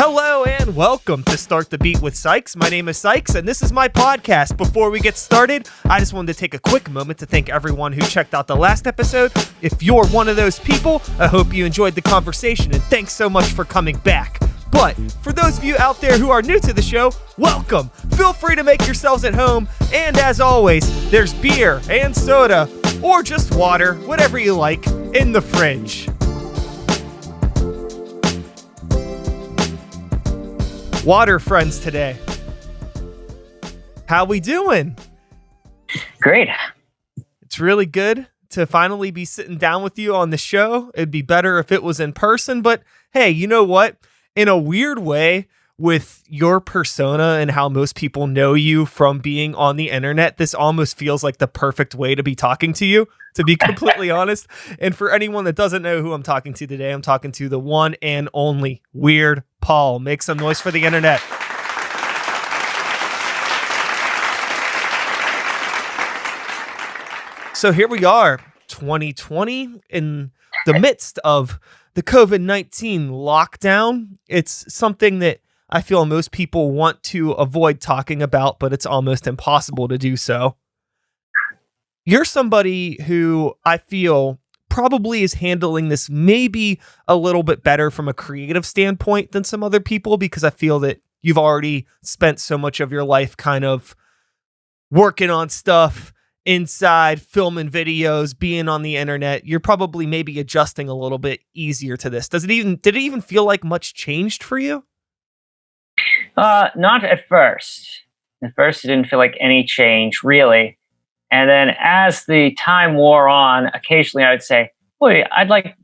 Hello and welcome to Start the Beat with Sykes. My name is Sykes and this is my podcast. Before we get started, I just wanted to take a quick moment to thank everyone who checked out the last episode. If you're one of those people, I hope you enjoyed the conversation and thanks so much for coming back. But for those of you out there who are new to the show, welcome. Feel free to make yourselves at home. And as always, there's beer and soda or just water, whatever you like, in the fridge. Water friends today. How we doing? Great. It's really good to finally be sitting down with you on the show. It'd be better if it was in person, but hey, you know what? In a weird way, with your persona and how most people know you from being on the internet, this almost feels like the perfect way to be talking to you, to be completely honest. And for anyone that doesn't know who I'm talking to today, I'm talking to the one and only Weird Paul. Make some noise for the internet. So here we are, 2020, in the midst of the COVID-19 lockdown. It's something that I feel most people want to avoid talking about, but it's almost impossible to do so. You're somebody who I feel probably is handling this maybe a little bit better from a creative standpoint than some other people, because I feel that you've already spent so much of your life kind of working on stuff inside, filming videos, being on the internet. You're probably maybe adjusting a little bit easier to this. Did it even feel like much changed for you? Not at first. At first, it didn't feel like any change, really. And then as the time wore on, occasionally I would say, boy, I'd like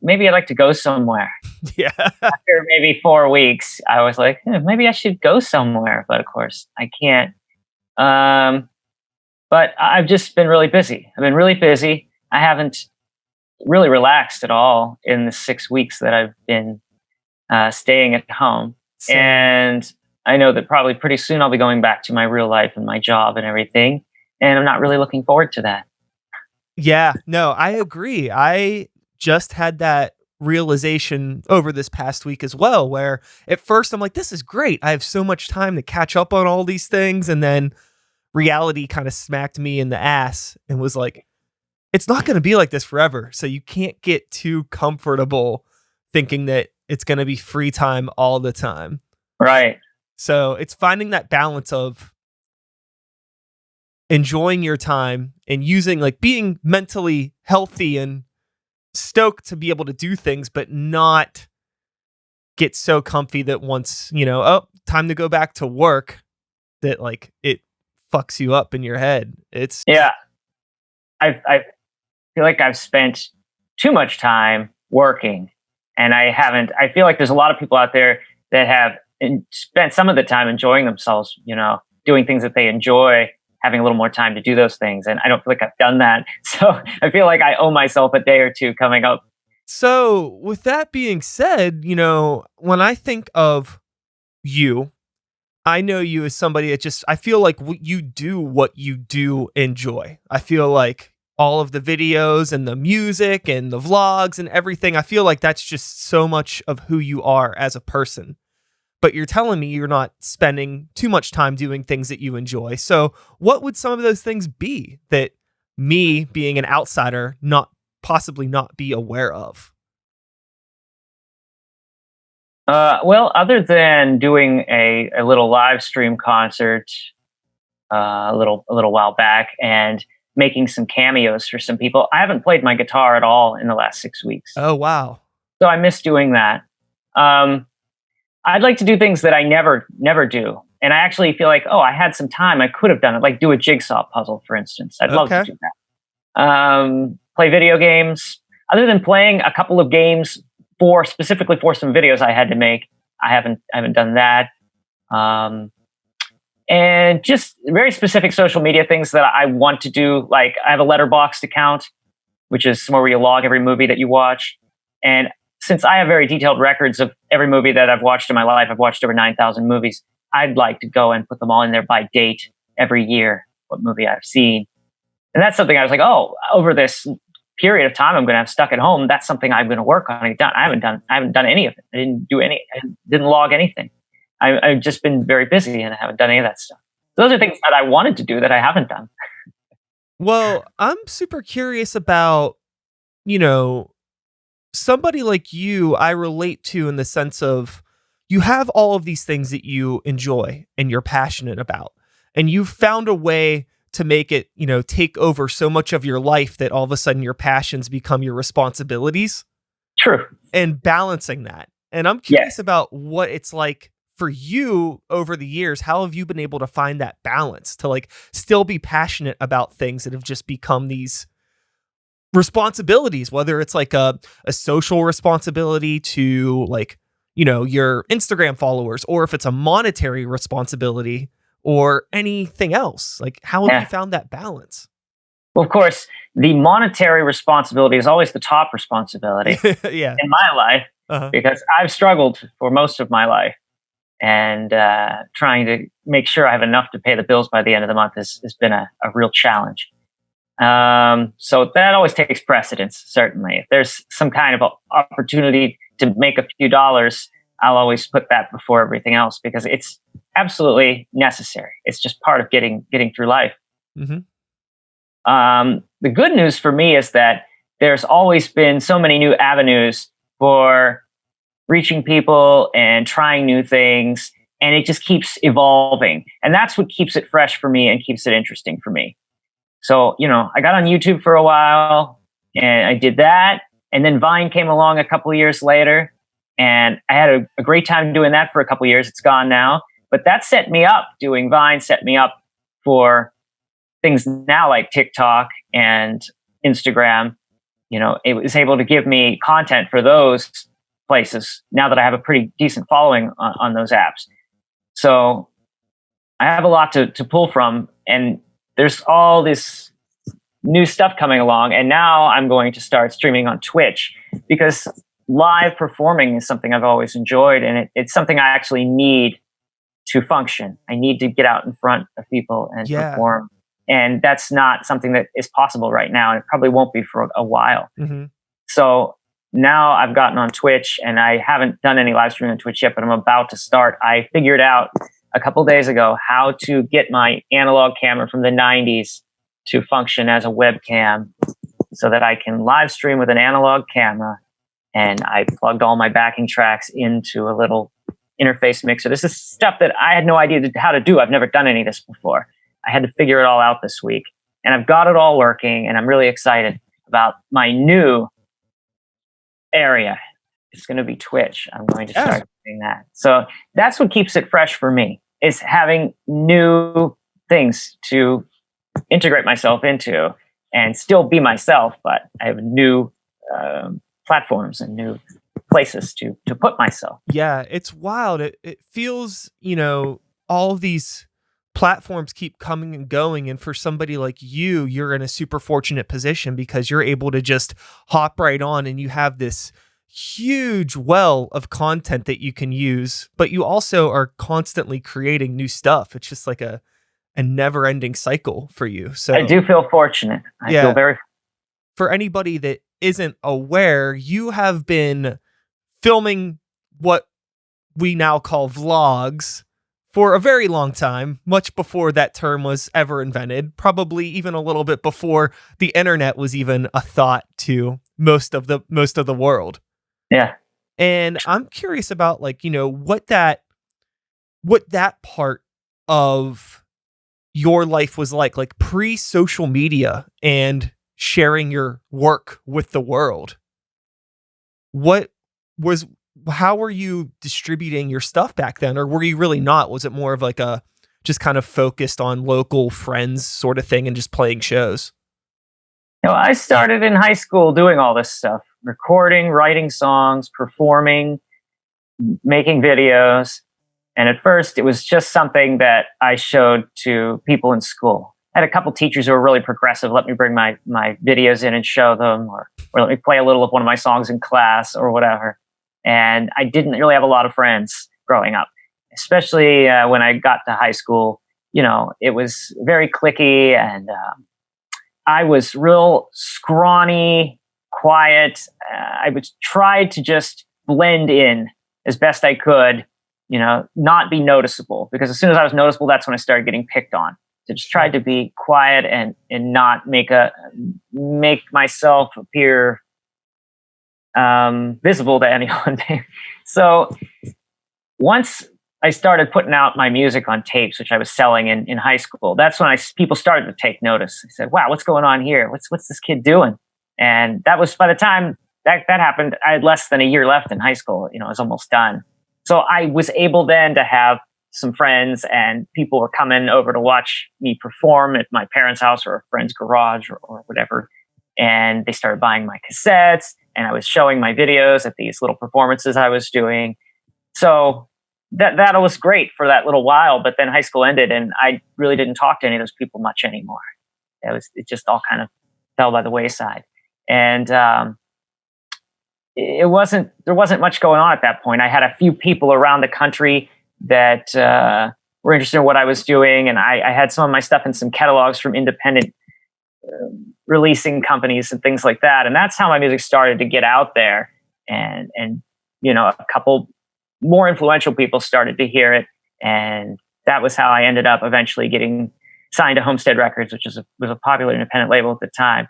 to go somewhere. Yeah. After maybe 4 weeks, I was like, maybe I should go somewhere. But of course, I can't. But I've just been really busy. I've been really busy. I haven't really relaxed at all in the 6 weeks that I've been staying at home. Same. And I know that probably pretty soon I'll be going back to my real life and my job and everything. And I'm not really looking forward to that. Yeah, no, I agree. I just had that realization over this past week as well, where at first I'm like, this is great. I have so much time to catch up on all these things. And then reality kind of smacked me in the ass and was like, it's not going to be like this forever. So you can't get too comfortable thinking that it's going to be free time all the time. Right. So it's finding that balance of enjoying your time and using, like, being mentally healthy and stoked to be able to do things, but not get so comfy that once, time to go back to work, that like it fucks you up in your head. Yeah. I feel like I've spent too much time working, and I feel like there's a lot of people out there that have spent some of the time enjoying themselves, doing things that they enjoy, having a little more time to do those things. And I don't feel like I've done that. So I feel like I owe myself a day or two coming up. So with that being said, when I think of you, I know you as somebody that I feel like you do what you do enjoy. I feel like all of the videos and the music and the vlogs and everything, I feel like that's just so much of who you are as a person. But you're telling me you're not spending too much time doing things that you enjoy. So what would some of those things be that me, being an outsider, possibly not be aware of? Well, other than doing a little live stream concert a little while back and making some cameos for some people, I haven't played my guitar at all in the last 6 weeks. Oh, wow. So I miss doing that. I'd like to do things that I never do. And I actually feel like, I had some time, I could have done it, like do a jigsaw puzzle, for instance. I'd love to do that. Play video games. Other than playing a couple of games specifically for some videos I had to make, I haven't done that. And just very specific social media things that I want to do. Like I have a Letterboxd account, which is somewhere where you log every movie that you watch. And since I have very detailed records of every movie that I've watched in my life, I've watched over 9,000 movies. I'd like to go and put them all in there by date every year, what movie I've seen. And that's something I was like, over this period of time I'm going to have stuck at home, that's something I'm going to work on. I haven't done any of it. I didn't log anything. I've just been very busy and I haven't done any of that stuff. Those are things that I wanted to do that I haven't done. Well, I'm super curious about, you know, somebody like you, I relate to in the sense of you have all of these things that you enjoy and you're passionate about, and you've found a way to make it, take over so much of your life that all of a sudden your passions become your responsibilities True. and balancing that. And I'm curious Yes. about what it's like for you over the years. How have you been able to find that balance to like still be passionate about things that have just become these responsibilities, whether it's like a social responsibility to like, your Instagram followers, or if it's a monetary responsibility or anything else? Like, how have you Yeah. found that balance? Well, of course, the monetary responsibility is always the top responsibility Yeah. in my life Uh-huh. because I've struggled for most of my life. And trying to make sure I have enough to pay the bills by the end of the month has been a real challenge. So that always takes precedence, certainly. If there's some kind of opportunity to make a few dollars, I'll always put that before everything else because it's absolutely necessary. It's just part of getting through life. Mm-hmm. The good news for me is that there's always been so many new avenues for reaching people and trying new things, and it just keeps evolving. And that's what keeps it fresh for me and keeps it interesting for me. So, I got on YouTube for a while and I did that. And then Vine came along a couple of years later, and I had a great time doing that for a couple of years. It's gone now. But that set me up, doing Vine set me up for things now like TikTok and Instagram. It was able to give me content for those places now that I have a pretty decent following on those apps. So I have a lot to pull from, and there's all this new stuff coming along. And now I'm going to start streaming on Twitch because live performing is something I've always enjoyed, and it's something I actually need to function. I need to get out in front of people and Yeah. perform. And that's not something that is possible right now, and it probably won't be for a while. Mm-hmm. So now I've gotten on Twitch, and I haven't done any live streaming on Twitch yet, but I'm about to start. I figured out a couple days ago how to get my analog camera from the 90s to function as a webcam so that I can live stream with an analog camera. And I plugged all my backing tracks into a little interface mixer. This is stuff that I had no idea how to do. I've never done any of this before. I had to figure it all out this week, and I've got it all working, and I'm really excited about my new area. It's going to be Twitch. I'm going to start doing that. So that's what keeps it fresh for me, is having new things to integrate myself into and still be myself, but I have new platforms and new places to put myself. Yeah, it's wild. It feels, all of these platforms keep coming and going. And for somebody like you, you're in a super fortunate position because you're able to just hop right on and you have this huge well of content that you can use, but you also are constantly creating new stuff. It's just like a never ending cycle for you. So I do feel fortunate. I feel very. For anybody that isn't aware, you have been filming what we now call vlogs for a very long time, much before that term was ever invented, probably even a little bit before the internet was even a thought to most of the world. Yeah. And I'm curious about what that part of your life was like pre-social media and sharing your work with the world. How were you distributing your stuff back then? Or were you really not? Was it more of like a just kind of focused on local friends sort of thing and just playing shows? I started in high school doing all this stuff, recording, writing songs, performing, making videos. And at first, it was just something that I showed to people in school. I had a couple teachers who were really progressive, let me bring my videos in and show them, or let me play a little of one of my songs in class or whatever. And I didn't really have a lot of friends growing up, especially when I got to high school. It was very cliquey, and I was real scrawny, quiet. I would try to just blend in as best I could not be noticeable, because as soon as I was noticeable, that's when I started getting picked on. So just tried to be quiet and not make myself appear visible to anyone. So once I started putting out my music on tapes, which I was selling in high school, that's when people started to take notice. They said, "Wow, what's going on here? What's this kid doing?" And that was, by the time that happened, I had less than a year left in high school. I was almost done. So I was able then to have some friends, and people were coming over to watch me perform at my parents' house or a friend's garage or whatever. And they started buying my cassettes, and I was showing my videos at these little performances I was doing. So that was great for that little while, but then high school ended, and I really didn't talk to any of those people much anymore. It just all kind of fell by the wayside, and there wasn't much going on at that point. I had a few people around the country that were interested in what I was doing, and I had some of my stuff in some catalogs from independent releasing companies and things like that, and that's how my music started to get out there, and a couple more influential people started to hear it, and that was how I ended up eventually getting signed to Homestead Records, which was a popular independent label at the time.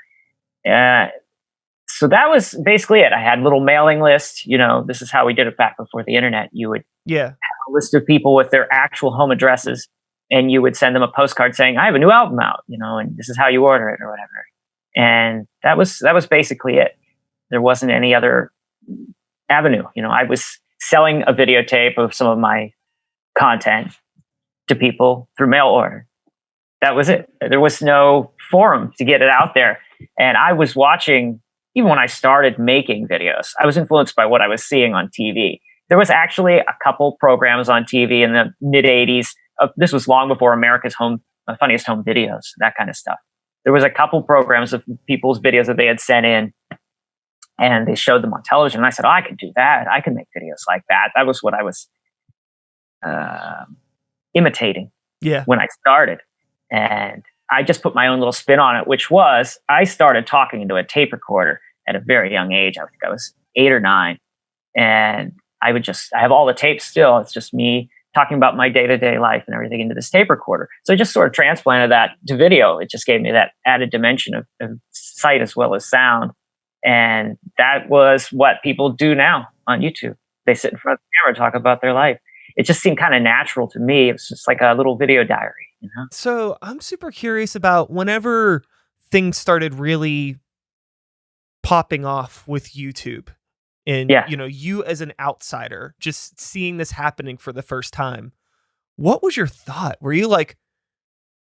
So that was basically it. I had a little mailing list. This is how we did it back before the internet. You would have a list of people with their actual home addresses, and you would send them a postcard saying, "I have a new album out, and this is how you order it," or whatever. And that was basically it. There wasn't any other avenue. I was selling a videotape of some of my content to people through mail order. That was it. There was no forum to get it out there. And I was watching, even when I started making videos, I was influenced by what I was seeing on TV. There was actually a couple programs on TV in the mid 80s. This was long before America's Funniest Home Videos, that kind of stuff. There was a couple programs of people's videos that they had sent in, and they showed them on television. And I said, "Oh, I could do that. I can make videos like that." That was what I was imitating when I started. And I just put my own little spin on it, which was I started talking into a tape recorder at a very young age. I think I was 8 or 9. And I have all the tapes still. It's just me talking about my day-to-day life and everything into this tape recorder. So I just sort of transplanted that to video. It just gave me that added dimension of sight as well as sound. And that was what people do now on YouTube. They sit in front of the camera and talk about their life. It just seemed kind of natural to me. It was just like a little video diary, So I'm super curious about whenever things started really popping off with YouTube, and you as an outsider just seeing this happening for the first time. What was your thought? Were you like,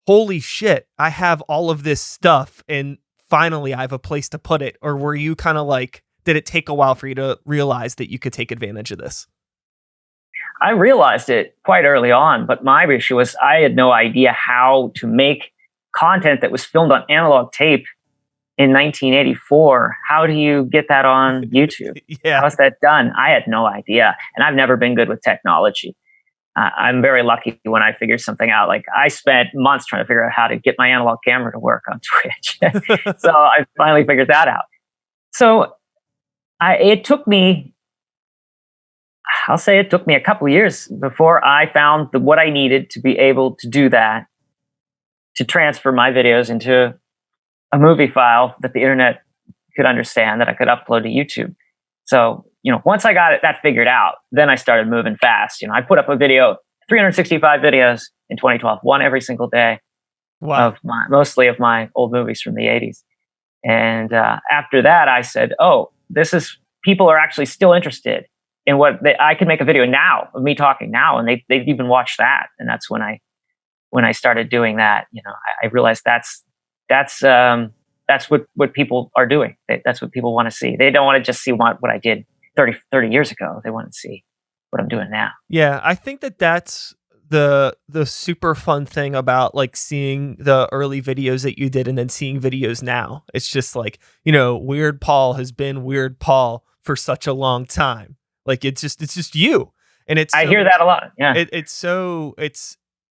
"Holy shit, I have all of this stuff and finally I have a place to put it"? Or were you kind of like, did it take a while for you to realize that you could take advantage of this? I realized it quite early on, but my issue was I had no idea how to make content that was filmed on analog tape in 1984. How do you get that on YouTube? How's that done? I had no idea. And I've never been good with technology. I'm very lucky when I figure something out. Like, I spent months trying to figure out how to get my analog camera to work on Twitch. So I finally figured that out. So it took me a couple of years before I found what I needed to be able to do that, to transfer my videos into a movie file that the internet could understand, that I could upload to YouTube. So, once I got that figured out, then I started moving fast. I put up a video, 365 videos in 2012, one every single day. Wow. Mostly of my old movies from the 80s. And after that, I said, "Oh, people are actually still interested in I can make a video now of me talking now," and they've even watched that. And that's when I started doing that. I realized that's what people are doing. That's what people want to see. They don't want to just see what I did 30 years ago. They want to see what I'm doing now. Yeah, I think that's the super fun thing about like seeing the early videos that you did and then seeing videos now. It's just like, Weird Paul has been Weird Paul for such a long time. Like, it's just you. And I hear that a lot. Yeah.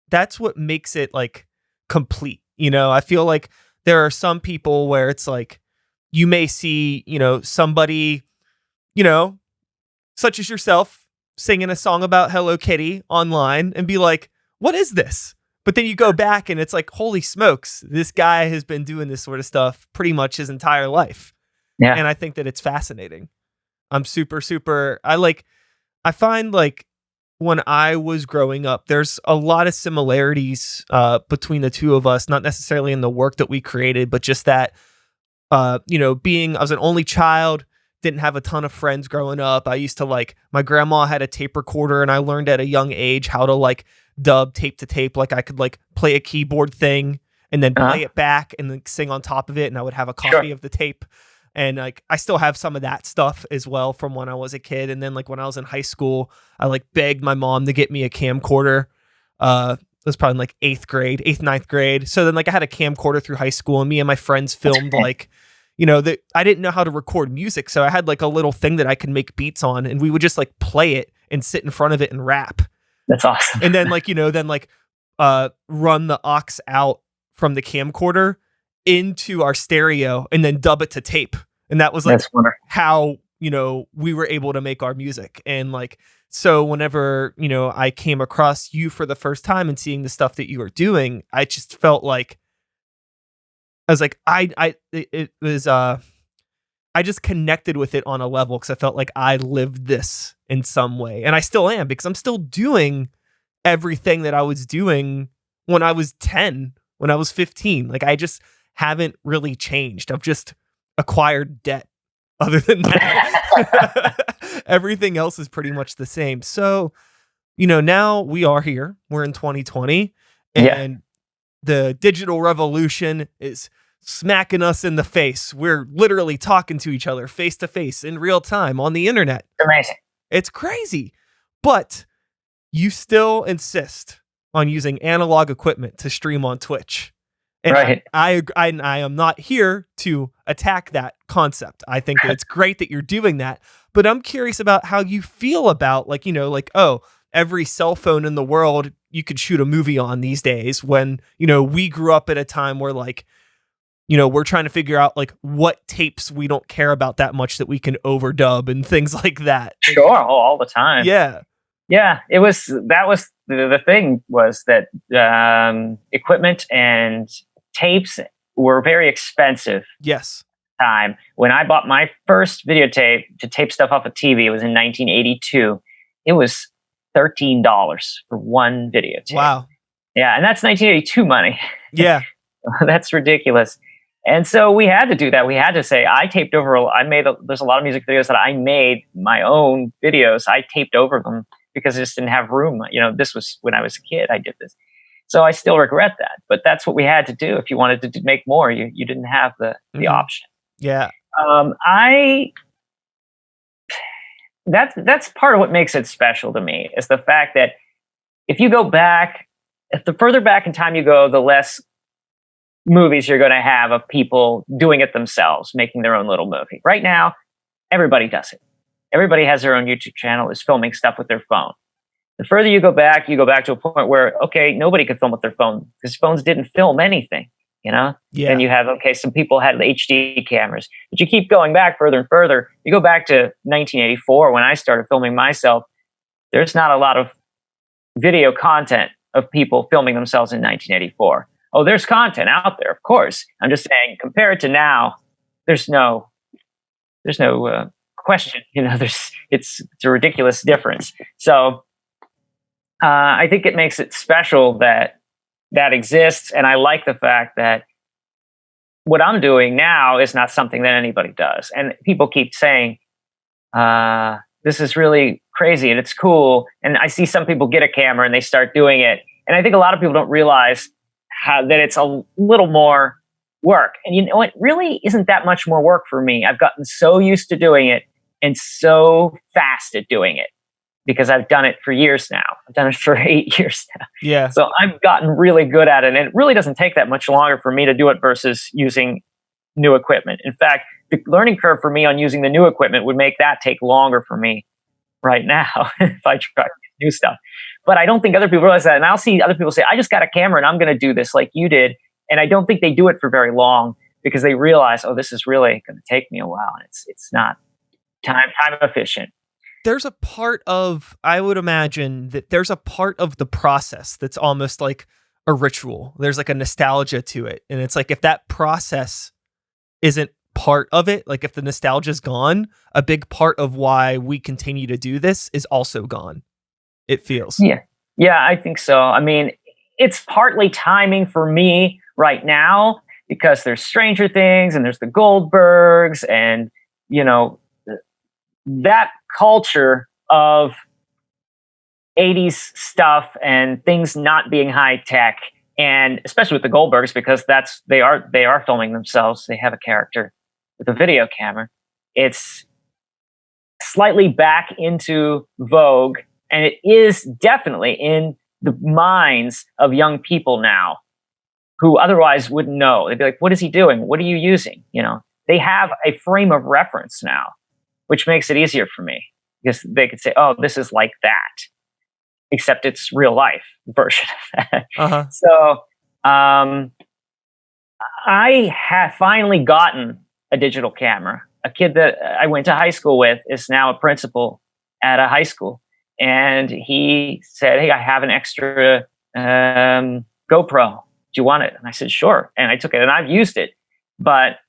That's what makes it like complete. I feel like there are some people where it's like, you may see, somebody, such as yourself, singing a song about Hello Kitty online and be like, what is this? But then you go back and it's like, holy smokes, this guy has been doing this sort of stuff pretty much his entire life. Yeah. And I think that it's fascinating. I'm super, I find like when I was growing up, there's a lot of similarities between the two of us, not necessarily in the work that we created, but just that, I was an only child, didn't have a ton of friends growing up. I used to my grandma had a tape recorder and I learned at a young age how to dub tape to tape. Like I could play a keyboard thing and then play it back and then sing on top of it. And I would have a copy of the tape. And I still have some of that stuff as well from when I was a kid. And then when I was in high school, I begged my mom to get me a camcorder. It was probably in 8th, 9th grade. So then I had a camcorder through high school and me and my friends filmed I didn't know how to record music. So I had a little thing that I could make beats on and we would just play it and sit in front of it and rap. That's awesome. And then run the aux out from the camcorder into our stereo and then dub it to tape. And that was how, we were able to make our music. And so whenever, I came across you for the first time and seeing the stuff that you were doing, I just felt like, I was I just connected with it on a level because I felt like I lived this in some way. And I still am because I'm still doing everything that I was doing when I was 10, when I was 15. I just haven't really changed. I've just acquired debt. Other than that, everything else is pretty much the same. So, now we are here. We're in 2020 and the digital revolution is smacking us in the face. We're literally talking to each other face to face in real time on the internet. Amazing. It's crazy. But you still insist on using analog equipment to stream on Twitch. And right. I am not here to attack that concept. I think that it's great that you're doing that, but I'm curious about how you feel about every cell phone in the world you could shoot a movie on these days when, we grew up at a time where we're trying to figure out what tapes we don't care about that much that we can overdub and things like that. Sure. All the time. Yeah. Yeah. That was the thing was that equipment and tapes were very expensive. Yes. Time when I bought my first videotape to tape stuff off a TV, it was in 1982. It was $13 for one videotape. Wow. Yeah, and that's 1982 money. Yeah. That's ridiculous. And so we had to do that. We had to say, there's a lot of music videos that I made my own videos. I taped over them because I just didn't have room. This was when I was a kid, I did this. So I still regret that, but that's what we had to do. If you wanted to make more, you didn't have the option. Yeah. That's part of what makes it special to me is the fact that if the further back in time you go, the less movies you're going to have of people doing it themselves, making their own little movie. Right now, everybody does it. Everybody has their own YouTube channel, is filming stuff with their phone. The further you go back to a point where, nobody could film with their phone because phones didn't film anything, Yeah. And you have, some people had HD cameras, but you keep going back further and further. You go back to 1984 when I started filming myself. There's not a lot of video content of people filming themselves in 1984. Oh, there's content out there, of course. I'm just saying, compared to now, there's no question. It's a ridiculous difference. So I think it makes it special that exists, and I like the fact that what I'm doing now is not something that anybody does. And people keep saying, this is really crazy and it's cool. And I see some people get a camera and they start doing it. And I think a lot of people don't realize that it's a little more work. And it really isn't that much more work for me. I've gotten so used to doing it and so fast at doing it because I've done it for years now. I've done it for 8 years now. Yeah. So I've gotten really good at it. And it really doesn't take that much longer for me to do it versus using new equipment. In fact, the learning curve for me on using the new equipment would make that take longer for me right now if I try new stuff. But I don't think other people realize that. And I'll see other people say, I just got a camera and I'm going to do this like you did. And I don't think they do it for very long because they realize, this is really going to take me a while. And it's not time efficient. there's a part of, I would imagine that there's a part of the process that's almost like a ritual. There's like a nostalgia to it. And it's like, if that process isn't part of it, like if the nostalgia's gone, a big part of why we continue to do this is also gone. It feels. Yeah, I think so. I mean, it's partly timing for me right now because there's Stranger Things and there's the Goldbergs and, you know, that culture of 80s stuff and things not being high tech, and especially with the Goldbergs because they are filming themselves. They have a character with a video camera. It's slightly back into vogue, and it is definitely in the minds of young people now who otherwise wouldn't know. They'd be like, "What is he doing? What are you using?" You know, they have a frame of reference now, which makes it easier for me because they could say, "Oh, this is like that," except it's real life version of that. Uh-huh. So I have finally gotten a digital camera. A kid that I went to high school with is now a principal at a high school. And he said, "Hey, I have an extra GoPro. Do you want it?" And I said, "Sure." And I took it and I've used it, but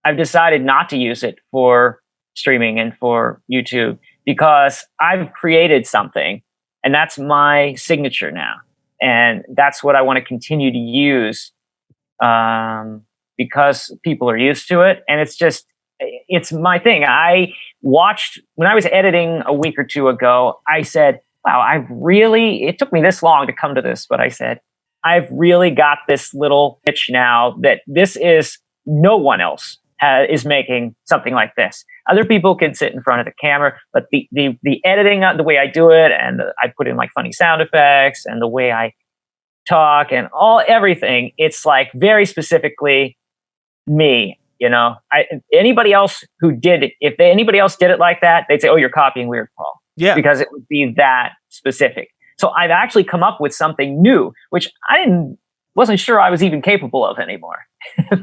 I've decided not to use it for streaming and for YouTube because I've created something and that's my signature now. And that's what I want to continue to use because people are used to it. And it's my thing. I watched, when I was editing a week or two ago, I said, wow, it took me this long to come to this, but I said, I've really got this little pitch now that this is, no one else is making something like this. Other people can sit in front of the camera, but the editing, the way I do it, and I put in like funny sound effects and the way I talk and everything, it's like very specifically me. You know, anybody else who did it, if anybody else did it like that, they'd say, "Oh, you're copying Weird Paul." Yeah. Because it would be that specific. So I've actually come up with something new, which wasn't sure I was even capable of anymore.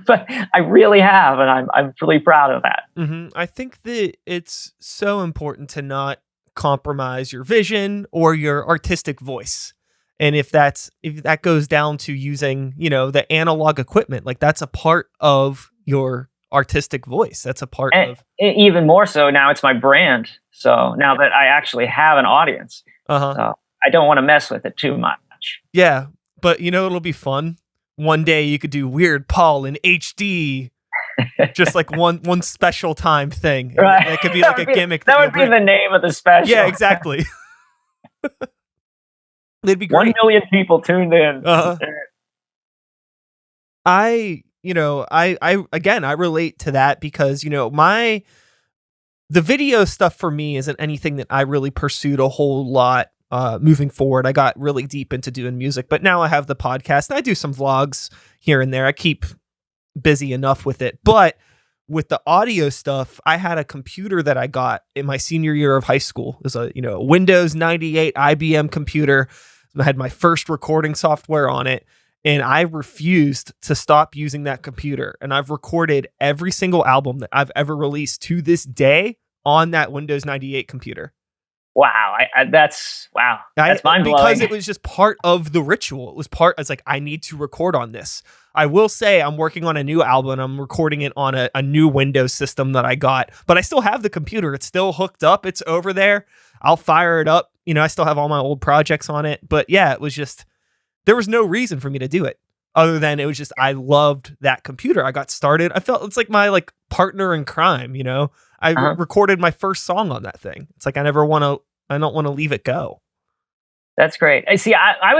But I really have, and I'm really proud of that. Mm-hmm. I think that it's so important to not compromise your vision or your artistic voice. And if that goes down to using, the analog equipment, like that's a part of your artistic voice. That's a part of even more so now it's my brand. So now that I actually have an audience, so I don't want to mess with it too much. Yeah, but it'll be fun. One day you could do Weird Paul in HD, just like one special time thing. Right. It could be like a gimmick. That would be the name of the special. Yeah, exactly. They'd be great. 1 million people tuned in. I relate to that because, the video stuff for me isn't anything that I really pursued a whole lot moving forward. I got really deep into doing music, but now I have the podcast and I do some vlogs here and there. I keep busy enough with it. But with the audio stuff, I had a computer that I got in my senior year of high school. It was a, Windows 98 IBM computer. I had my first recording software on it. And I refused to stop using that computer. And I've recorded every single album that I've ever released to this day on that Windows 98 computer. Wow. That's mind blowing. Because it was just part of the ritual. It's like, I need to record on this. I will say I'm working on a new album. I'm recording it on a new Windows system that I got, but I still have the computer. It's still hooked up. It's over there. I'll fire it up. I still have all my old projects on it, but yeah, it was just, there was no reason for me to do it other than it was just, I loved that computer. I got started. I felt it's like my partner in crime. I recorded my first song on that thing. It's like, I don't want to leave it go. That's great. I see. I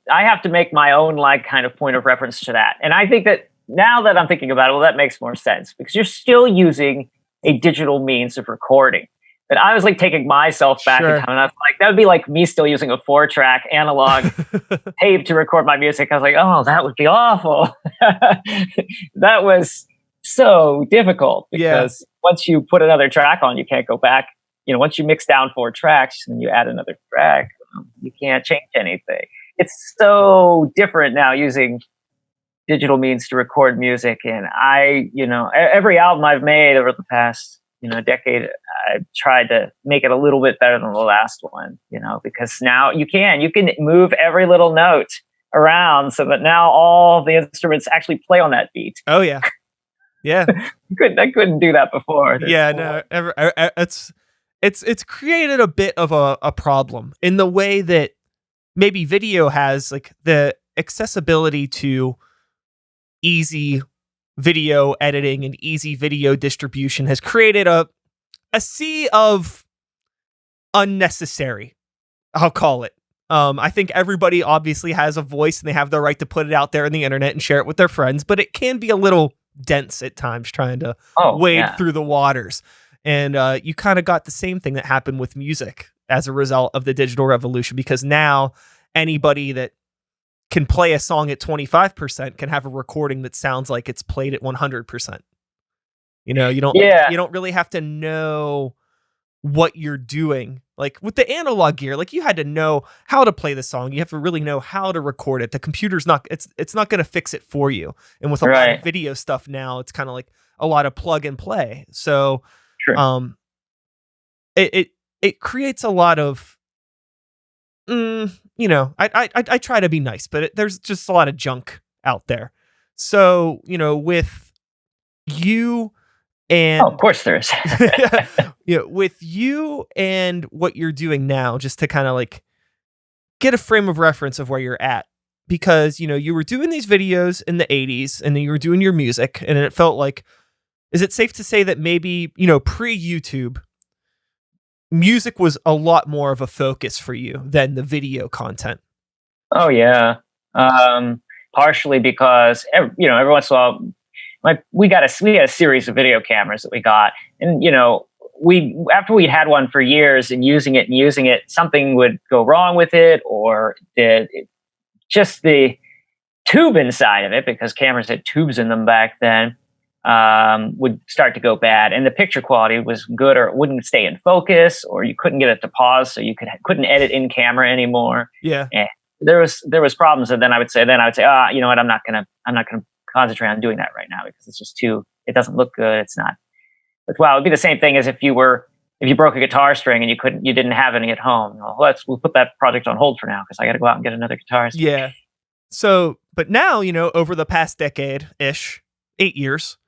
have to make my own kind of point of reference to that. And I think that now that I'm thinking about it, well, that makes more sense because you're still using a digital means of recording. But I was taking myself back in time, and I was that would be like me still using a 4-track analog tape to record my music. I was like, oh, that would be awful. That was so difficult because once you put another track on, you can't go back. Once you mix down 4 tracks and you add another track, you can't change anything. It's so different now using digital means to record music. And every album I've made over the past decade, I tried to make it a little bit better than the last one, because now you can move every little note around so that now all the instruments actually play on that beat. Oh yeah. Yeah. I couldn't do that before. Yeah, no, it's created a bit of a problem in the way that maybe video has, like the accessibility to easy video editing and easy video distribution has created a sea of unnecessary, I'll call it. I think everybody obviously has a voice and they have the right to put it out there on the internet and share it with their friends, but it can be a little dense at times trying to wade through the waters. And you kind of got the same thing that happened with music as a result of the digital revolution, because now anybody that can play a song at 25% can have a recording that sounds like it's played at 100%. You don't really have to know what you're doing. Like with the analog gear, like you had to know how to play the song. You have to really know how to record it. The computer's not, it's not going to fix it for you. And with a lot of video stuff now, it's kind of like a lot of plug and play. So, it creates a lot of, I try to be nice, but there's just a lot of junk out there. So, with you and of course there is. With you and what you're doing now, just to kind of like get a frame of reference of where you're at, because, you were doing these videos in the 80s and then you were doing your music, and it felt like, is it safe to say that maybe, pre-YouTube, music was a lot more of a focus for you than the video content? Oh yeah. Partially because every once in a while, we had a series of video cameras that we got, and after we'd had one for years and using it, something would go wrong with it, or just the tube inside of it, because cameras had tubes in them back then, would start to go bad, and the picture quality was good, or it wouldn't stay in focus, or you couldn't get it to pause, so you couldn't edit in camera anymore. Yeah. And there was problems, and then I would say, you know what, I'm not gonna concentrate on doing that right now, because it's just it doesn't look good. It's not. But it'd be the same thing as if you broke a guitar string and you didn't have any at home. We'll put that project on hold for now, because I got to go out and get another guitar string. Yeah. So, but now, over the past decade-ish, 8 years,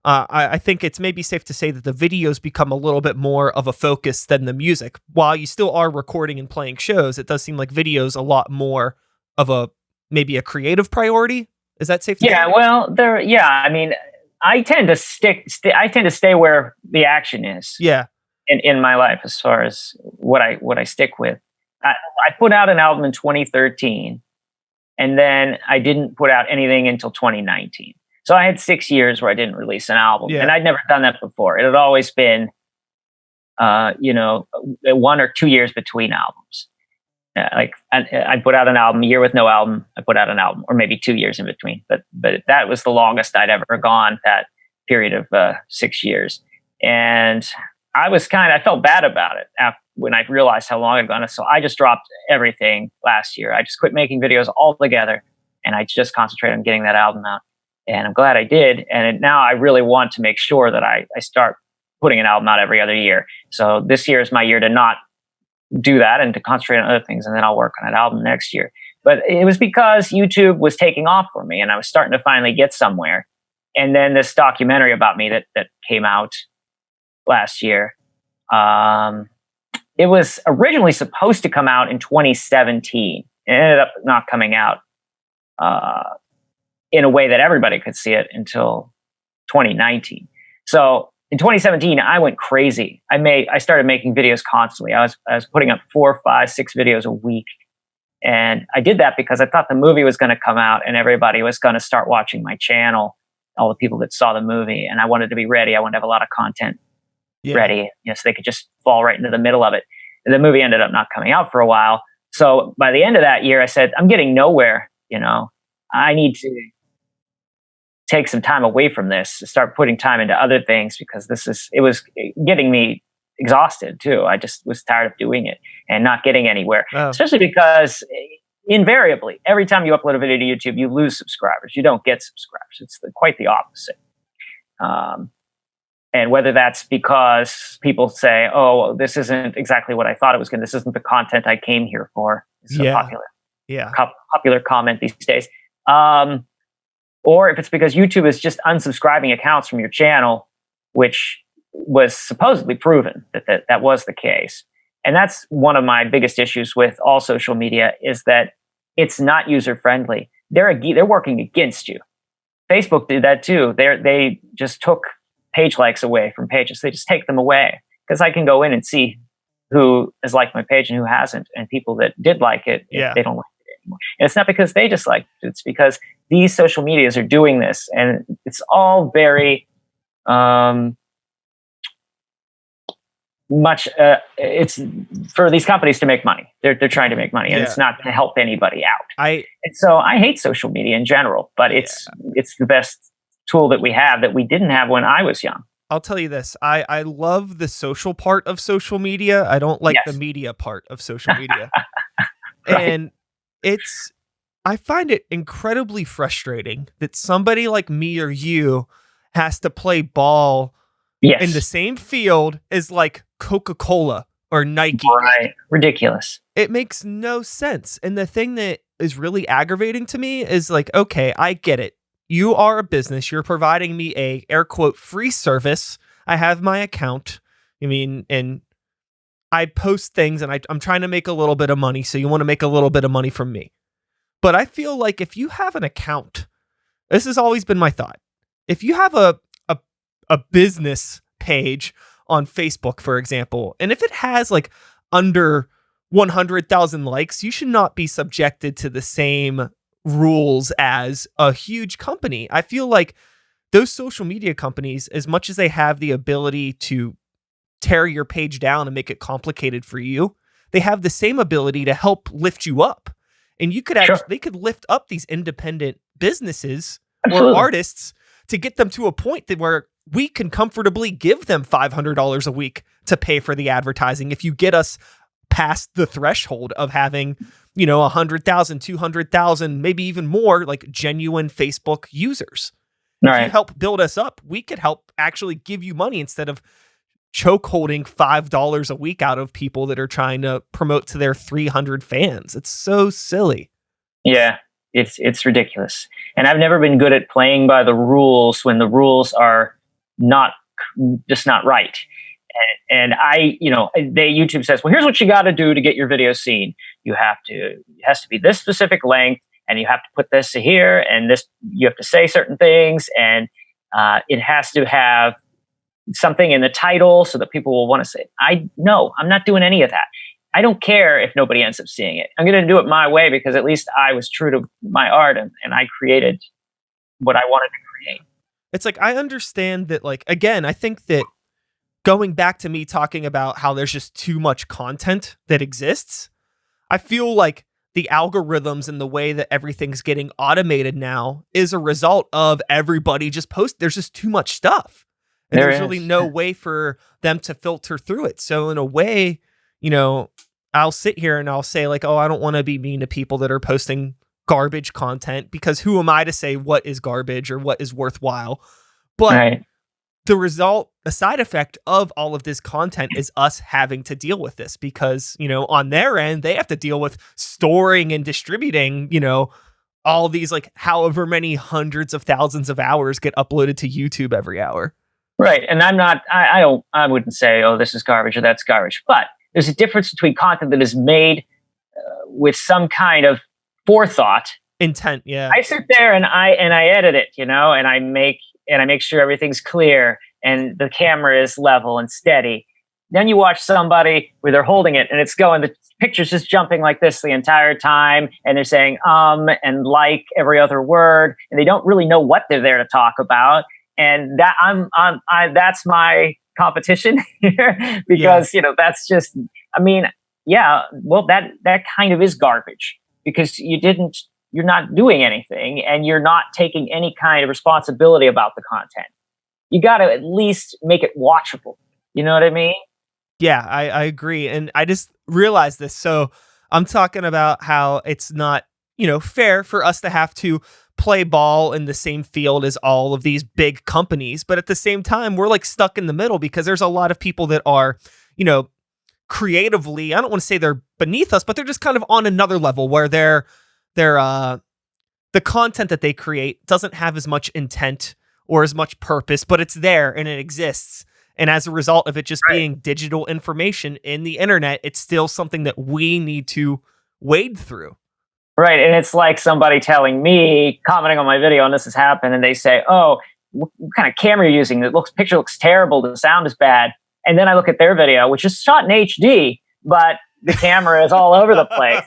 I think it's maybe safe to say that the videos become a little bit more of a focus than the music. While you still are recording and playing shows, it does seem like videos a lot more of maybe a creative priority. Is that safe to say? Yeah, well, I mean, I tend to stay where the action is. Yeah. In my life, as far as what I stick with. I put out an album in 2013, and then I didn't put out anything until 2019. So I had 6 years where I didn't release an album, and I'd never done that before. It had always been, 1 or 2 years between albums. Like I put out an album, a year with no album. I put out an album, or maybe 2 years in between. But that was the longest I'd ever gone, that period of 6 years. And I felt bad about it when I realized how long I'd gone. So I just dropped everything last year. I just quit making videos altogether, and I just concentrated on getting that album out. And I'm glad I did. And now I really want to make sure that I start putting an album out every other year. So this year is my year to not do that and to concentrate on other things, and then I'll work on an album next year. But it was because YouTube was taking off for me, and I was starting to finally get somewhere. And then this documentary about me that came out last year, it was originally supposed to come out in 2017. It ended up not coming out in a way that everybody could see it until 2019. So in 2017, I went crazy. I started making videos constantly. I was putting up 4, 5, 6 videos a week. And I did that because I thought the movie was going to come out and everybody was going to start watching my channel, all the people that saw the movie. And I wanted to be ready. I wanted to have a lot of content ready, so they could just fall right into the middle of it. And the movie ended up not coming out for a while. So by the end of that year, I said, I'm getting nowhere. I need to take some time away from this, start putting time into other things, because it was getting me exhausted too. I just was tired of doing it and not getting anywhere, especially because invariably, every time you upload a video to YouTube, you lose subscribers. You don't get subscribers. It's quite the opposite. And whether that's because people say, "Oh, this isn't exactly what I thought it was going to. This isn't the content I came here for." It's a Yeah. Yeah. popular comment these days. Um, or if it's because YouTube is just unsubscribing accounts from your channel, which was supposedly proven that was the case. And that's one of my biggest issues with all social media is that it's not user friendly. They're working against you. Facebook did that too. They just took page likes away from pages. They just take them away because I can go in and see who has liked my page and who hasn't, and people that did like it, Yeah. they don't like it anymore. And it's not because they disliked it; it's because these social medias are doing this, and it's all very much. It's for these companies to make money. They're trying to make money, and it's not to help anybody out. And so I hate social media in general, but it's the best tool that we have that we didn't have when I was young. I'll tell you this. I love the social part of social media. I don't like the media part of social media. Right. And I find it incredibly frustrating that somebody like me or you has to play ball in the same field as like Coca-Cola or Nike. Right. Ridiculous. It makes no sense. And the thing that is really aggravating to me is like, okay, I get it. You are a business. You're providing me a air quote free service. I have my account. I mean, and I post things and I'm trying to make a little bit of money. So you want to make a little bit of money from me. But I feel like if you have an account, this has always been my thought. If you have a business page on Facebook, for example, and if it has like under 100,000 likes, you should not be subjected to the same rules as a huge company. I feel like those social media companies, as much as they have the ability to tear your page down and make it complicated for you, they have the same ability to help lift you up. And you could actually, they could lift up these independent businesses or artists to get them to a point that where we can comfortably give them $500 a week to pay for the advertising. If you get us past the threshold of having, 100,000, 200,000, maybe even more like genuine Facebook users. If you help build us up, we could help actually give you money instead of choke holding $5 a week out of people that are trying to promote to their 300 fans. It's so silly. Yeah, it's ridiculous. And I've never been good at playing by the rules when the rules are not right. And YouTube says, well, here's what you got to do to get your video seen. It has to be this specific length, and you have to put this here, and this, you have to say certain things, and it has to have something in the title so that people will want to say, I'm not doing any of that. I don't care if nobody ends up seeing it. I'm going to do it my way because at least I was true to my art and I created what I wanted to create. It's like, I understand that, like, again, I think that going back to me talking about how there's just too much content that exists, I feel like the algorithms and the way that everything's getting automated now is a result of everybody just there's just too much stuff. And there's really no way for them to filter through it. So in a way, I'll sit here and I'll say like, oh, I don't want to be mean to people that are posting garbage content because who am I to say what is garbage or what is worthwhile? But the result, a side effect of all of this content is us having to deal with this because, on their end, they have to deal with storing and distributing, all these like however many hundreds of thousands of hours get uploaded to YouTube every hour. Right. And I wouldn't say, oh, this is garbage or that's garbage, but there's a difference between content that is made with some kind of forethought. Intent. Yeah. I sit there and I edit it, and I make sure everything's clear and the camera is level and steady. Then you watch somebody where they're holding it and it's going, the picture's just jumping like this the entire time. And they're saying, and like every other word, and they don't really know what they're there to talk about. And that that's my competition here because, that's just, well, that kind of is garbage because you're not doing anything and you're not taking any kind of responsibility about the content. You got to at least make it watchable. You know what I mean? Yeah, I agree. And I just realized this. So I'm talking about how it's not, fair for us to have to play ball in the same field as all of these big companies. But at the same time, we're like stuck in the middle because there's a lot of people that are, creatively, I don't want to say they're beneath us, but they're just kind of on another level where the content that they create doesn't have as much intent or as much purpose, but it's there and it exists. And as a result of it just being digital information in the internet, it's still something that we need to wade through. Right. And it's like somebody telling me, commenting on my video, and this has happened, and they say, "Oh, what kind of camera you're using? The picture looks terrible. The sound is bad." And then I look at their video, which is shot in HD, but the camera is all over the place.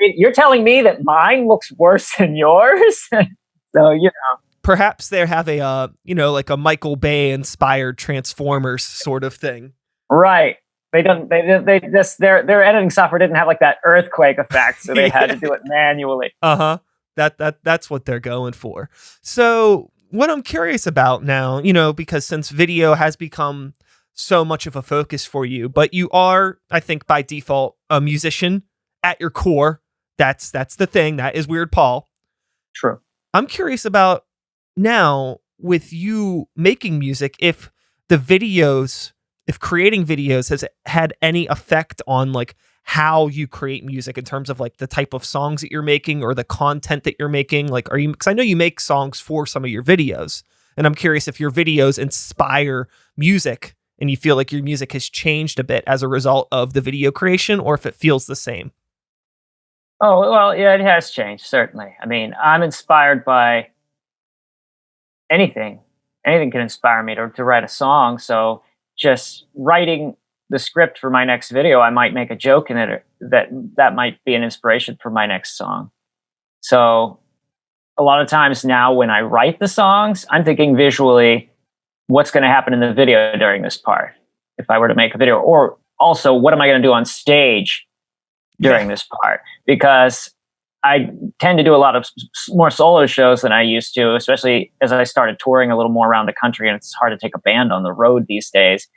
You're telling me that mine looks worse than yours? So, perhaps they have a, like a Michael Bay inspired Transformers sort of thing. Right. They don't. They just their editing software didn't have like that earthquake effect, so they had to do it manually. That's what they're going for. So what I'm curious about now, because since video has become so much of a focus for you, but you are, I think, by default, a musician at your core. That's the thing. That is Weird Paul. True. I'm curious about now with you making music, if creating videos has had any effect on like how you create music in terms of like the type of songs that you're making or the content that you're making. Like, because I know you make songs for some of your videos, and I'm curious if your videos inspire music and you feel like your music has changed a bit as a result of the video creation, or if it feels the same. Oh, well, yeah, it has changed, certainly. I mean, I'm inspired by anything. Anything can inspire me to write a song. So just writing the script for my next video, I might make a joke in it that might be an inspiration for my next song. So a lot of times now when I write the songs, I'm thinking visually, what's going to happen in the video during this part if I were to make a video, or also what am I going to do on stage during this part? Because I tend to do a lot of more solo shows than I used to, especially as I started touring a little more around the country, and it's hard to take a band on the road these days.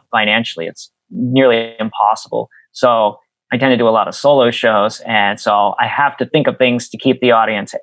Financially, it's nearly impossible. So I tend to do a lot of solo shows, and so I have to think of things to keep the audience,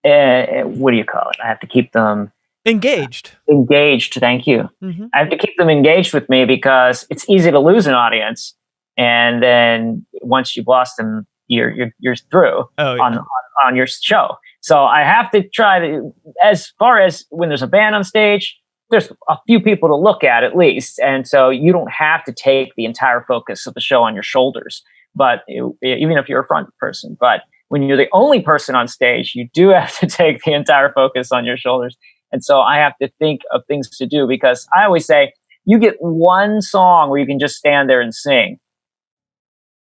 what do you call it? I have to keep them engaged. Thank you. Mm-hmm. I have to keep them engaged with me because it's easy to lose an audience, and then once you've lost them, you're through on your show. So I have to try to, as far as when there's a band on stage, there's a few people to look at least, and so you don't have to take the entire focus of the show on your shoulders. But even if you're a front person, but when you're the only person on stage, you do have to take the entire focus on your shoulders. And so I have to think of things to do, because I always say, you get one song where you can just stand there and sing.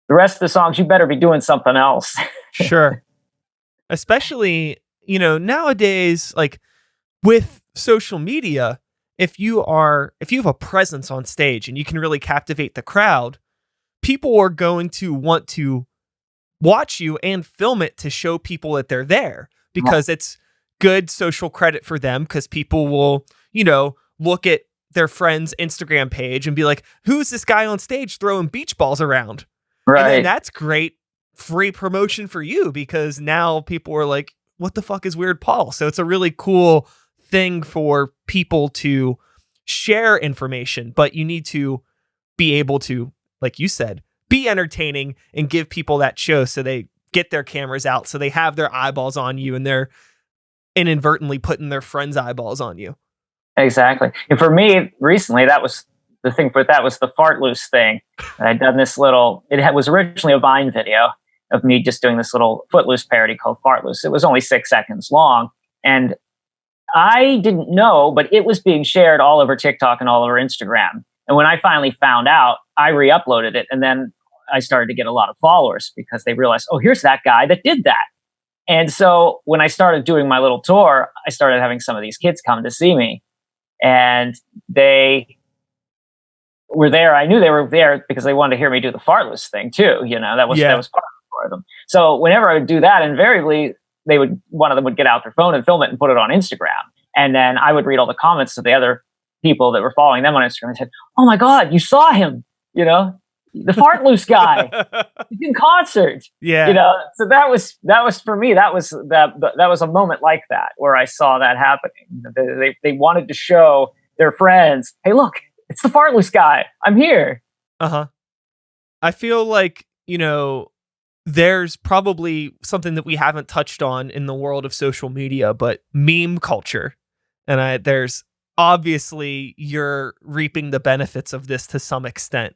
The rest of the songs, you better be doing something else. Sure. Especially, nowadays, like with social media, if you have a presence on stage and you can really captivate the crowd, people are going to want to watch you and film it to show people that they're there, because it's good social credit for them, because people will, look at their friend's Instagram page and be like, who's this guy on stage throwing beach balls around? Right. And then that's great free promotion for you, because now people are like, what the fuck is Weird Paul? So it's a really cool thing for people to share information, but you need to be able to, like you said, be entertaining and give people that show, so they get their cameras out, so they have their eyeballs on you, and they're inadvertently putting their friends' eyeballs on you. Exactly. And for me, recently, that was the thing, but that was the fart loose thing. And I'd done this was originally a Vine video of me just doing this little Footloose parody called Fart Loose. It was only 6 seconds long. And I didn't know, but it was being shared all over TikTok and all over Instagram. And when I finally found out, I re-uploaded it. And then I started to get a lot of followers, because they realized, oh, here's that guy that did that. And so when I started doing my little tour, I started having some of these kids come to see me. And they were there. I knew they were there because they wanted to hear me do the fartless thing too. That was part of it for them. So whenever I would do that, invariably one of them would get out their phone and film it and put it on Instagram. And then I would read all the comments of the other people that were following them on Instagram and said, oh my God, you saw him, the fart loose guy. He's in concert. Yeah. You know, so that was for me. That was a moment like that where I saw that happening. They wanted to show their friends, hey, look, it's the fart loose guy. I'm here. Uh-huh. I feel like, there's probably something that we haven't touched on in the world of social media, but meme culture. And there's obviously you're reaping the benefits of this to some extent.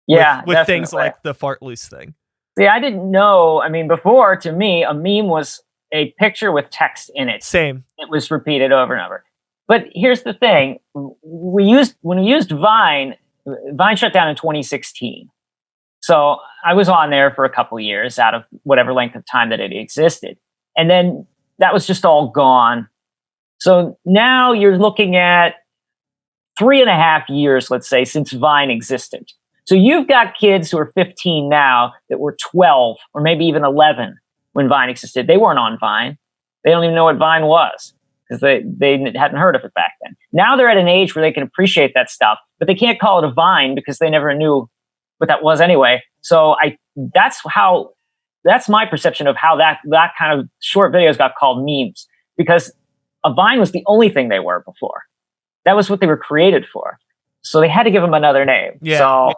Yeah. With things like the fart loose thing. See, I didn't know. I mean, before, to me, a meme was a picture with text in it. Same. It was repeated over and over. But here's the thing. When we used Vine shut down in 2016. So I was on there for a couple of years out of whatever length of time that it existed. And then that was just all gone. So now you're looking at 3.5 years, let's say, since Vine existed. So you've got kids who are 15 now that were 12 or maybe even 11 when Vine existed. They weren't on Vine. They don't even know what Vine was because they hadn't heard of it back then. Now they're at an age where they can appreciate that stuff, but they can't call it a Vine because they never knew what that was anyway. So that's my perception of how that kind of short videos got called memes, because a Vine was the only thing they were before. That was what they were created for. So they had to give them another name. Yeah. So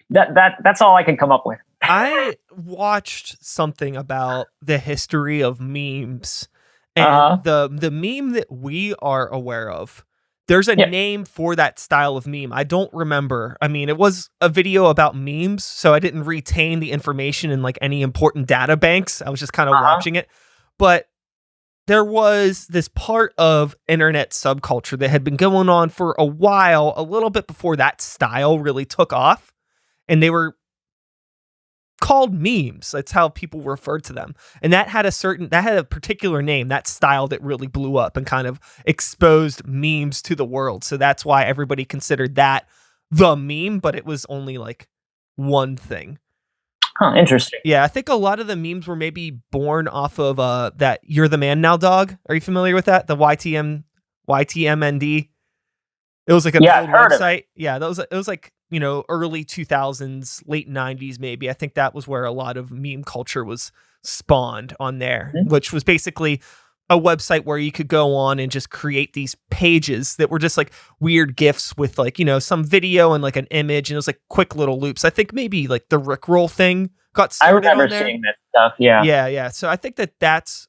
that's all I can come up with. I watched something about the history of memes, and the meme that we are aware of, there's a name for that style of meme. I don't remember. I mean, it was a video about memes, so I didn't retain the information in like any important data banks. I was just kind of watching it. But there was this part of internet subculture that had been going on for a while, a little bit before that style really took off. And they were called memes. That's how people referred to them. And that had a particular name, that style that really blew up and kind of exposed memes to the world. So that's why everybody considered that the meme, but it was only like one thing. Huh, interesting. Yeah, I think a lot of the memes were maybe born off of that You're the Man Now dog. Are you familiar with that? The YTMND. It was like an old website. Yeah, it was like, early 2000s, late 90s maybe. I think that was where a lot of meme culture was spawned on there, which was basically a website where you could go on and just create these pages that were just like weird GIFs with like, some video and like an image, and it was like quick little loops. I think maybe like the Rickroll thing got started. I remember seeing that stuff. Yeah. Yeah. So I think that's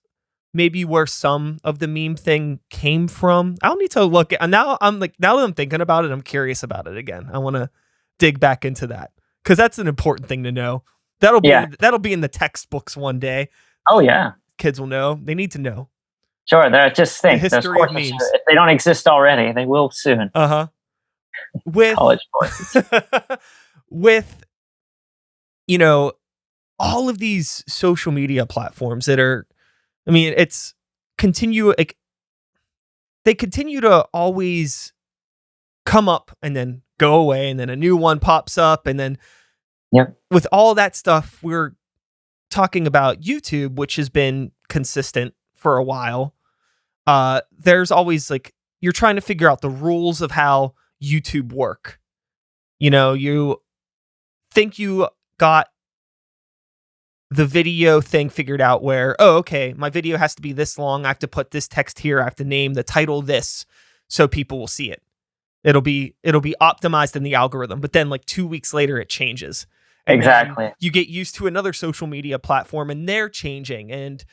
maybe where some of the meme thing came from. I'll need to look at, now that I'm thinking about it, I'm curious about it again. I want to dig back into that because that's an important thing to know. That'll be in the textbooks one day. Oh yeah. Kids will know. They need to know. Sure. They're just think the history of memes. If they don't exist already, they will soon. With college courses. with all of these social media platforms that are, I mean, they continue to always come up and then go away, and then a new one pops up, and then with all that stuff, we're talking about YouTube, which has been consistent for a while. There's always like, you're trying to figure out the rules of how YouTube work. You think you got the video thing figured out where, okay, my video has to be this long. I have to put this text here. I have to name the title this so people will see it. It'll be optimized in the algorithm. But then like 2 weeks later, it changes. And exactly. You get used to another social media platform and they're changing. And